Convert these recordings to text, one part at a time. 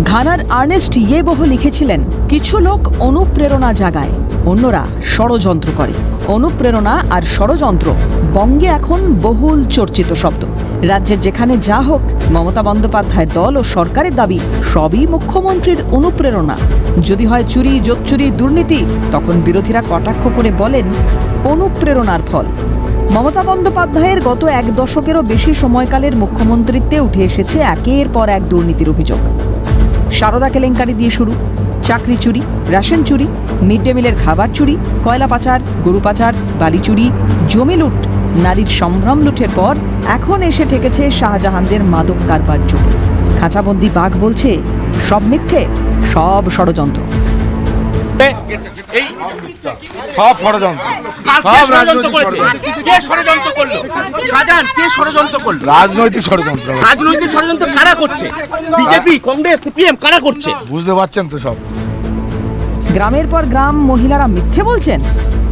ঘানার Ernst ইয়েবোহ লিখেছিলেন, কিছু লোক অনুপ্রেরণা জাগায়, অন্যরা ষড়যন্ত্র করে। অনুপ্রেরণা আর ষড়যন্ত্র বঙ্গে এখন বহুল চর্চিত শব্দ। রাজ্যের যেখানে যা হোক, মমতা বন্দ্যোপাধ্যায়ের দল ও সরকারের দাবি সবই মুখ্যমন্ত্রীর অনুপ্রেরণা। যদি হয় চুরি, জোচ্চুরি, দুর্নীতি, তখন বিরোধীরা কটাক্ষ করে বলেন অনুপ্রেরণার ফল। মমতা বন্দ্যোপাধ্যায়ের গত এক দশকেরও বেশি সময়কালের মুখ্যমন্ত্রীত্বে উঠে এসেছে একের পর এক দুর্নীতির অভিযোগ। সারদা কেলেঙ্কারি দিয়ে শুরু, চাকরি চুরি, রেশন চুরি, মিড ডে মিলের খাবার চুরি, কয়লা পাচার, গরু পাচার, বালি চুরি, জমি লুট, নারীর সম্ভ্রম লুটের পর এখন এসে ঠেকেছে শাহজাহানদের মাদক কারবার চুরি। খাঁচাবন্দি বাঘ বলছে সব মিথ্যে, সব ষড়যন্ত্র। সব ষড়যন্ত্র, সব রাজনৈতিক রাজনৈতিক ষড়যন্ত্র। রাজনৈতিক ষড়যন্ত্র কারা করছে? বিজেপি, কংগ্রেস, সিপিএম কারা করছে? বুঝতে পারছেন তো সব। গ্রামের পর গ্রাম মহিলারা মিথ্যে বলছেন।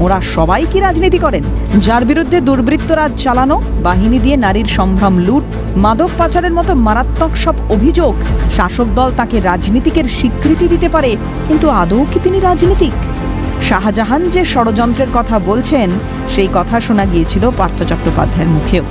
ওরা সবাই কি রাজনীতি করেন? যার বিরুদ্ধে দুর্বৃত্তরাজ চালানো, বাহিনী দিয়ে নারীর সম্ভ্রম লুট, মাদক পাচারের মতো মারাত্মক সব অভিযোগ, শাসক দল তাকে রাজনীতিকের স্বীকৃতি দিতে পারে, কিন্তু আদৌ কি তিনি রাজনীতিক? শাহজাহান যে ষড়যন্ত্রের কথা বলছেন, সেই কথা শোনা গিয়েছিল পার্থ চট্টোপাধ্যায়ের মুখেও।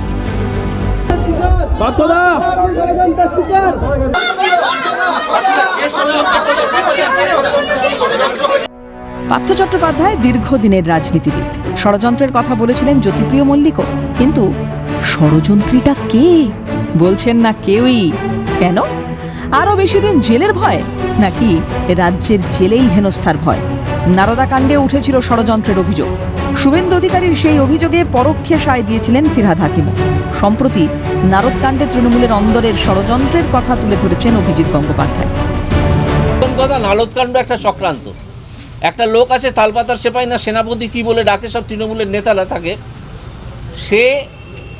পার্থ চট্টোপাধ্যায় দীর্ঘদিনের রাজনীতিবিদ, ষড়যন্ত্রের কথা বলেছিলেন জ্যোতিপ্রিয় মল্লিকও। কিন্তু ষড়যন্ত্রীটা কে? বলছেন না কেউই। কেন? আরো বেশি দিন জেলের ভয়, নাকি রাজ্যের জেলেই হেনস্থার ভয়? নারদা কাণ্ডে উঠেছিল ষড়যন্ত্রের অভিযোগ। শুভেন্দু অধিকারীর সেই অভিযোগে পরোক্ষে সায় দিয়েছিলেন ফিরহাদ হাকিমও। সম্প্রতি নারদ কাণ্ডে তৃণমূলের অন্দরের ষড়যন্ত্রের কথা তুলে ধরেছেন অভিজিৎ গঙ্গোপাধ্যায়। নারদ কাণ্ড একটা চক্রান্ত। একটা লোক আছে তালপাতার সেপাই না সেনাপতি কি বলে ডাকে সব তৃণমূলের নেতারা থাকে, সে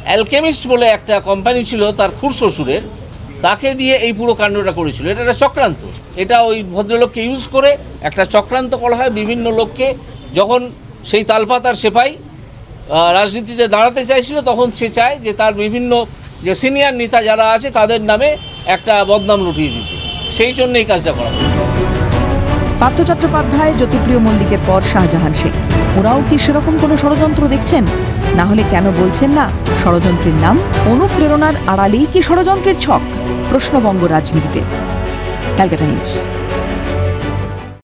অ্যালকেমিস্ট বলে একটা কোম্পানি ছিল তার খুড়শ্বশুরের, তাকে দিয়ে এই পুরো কাণ্ডটা করেছিল। এটা একটা চক্রান্ত। এটা ওই ভদ্রলোককে ইউজ করে একটা চক্রান্ত করা হয় বিভিন্ন লোককে। যখন সেই তালপাতার সেপাই রাজনীতিতে দাঁড়াতে চাইছিল, তখন সে চায় যে তার বিভিন্ন যে সিনিয়র নেতা যারা আছে তাদের নামে একটা বদনাম লুটিয়ে দিতে। সেই জন্য এই কাজটা করা হয়। পার্থ চট্টোপাধ্যায়, জ্যোতিপ্রিয় মল্লিকের পর শাহজাহান শেখ, ওরাও কি সেরকম কোনো ষড়যন্ত্র দেখছেন? না হলে কেন বলছেন না ষড়যন্ত্রের নাম? অনুপ্রেরণার আড়ালেই কি ষড়যন্ত্রের ছক? প্রশ্নবঙ্গ রাজনীতিতে। ক্যালকাটা নিউজ।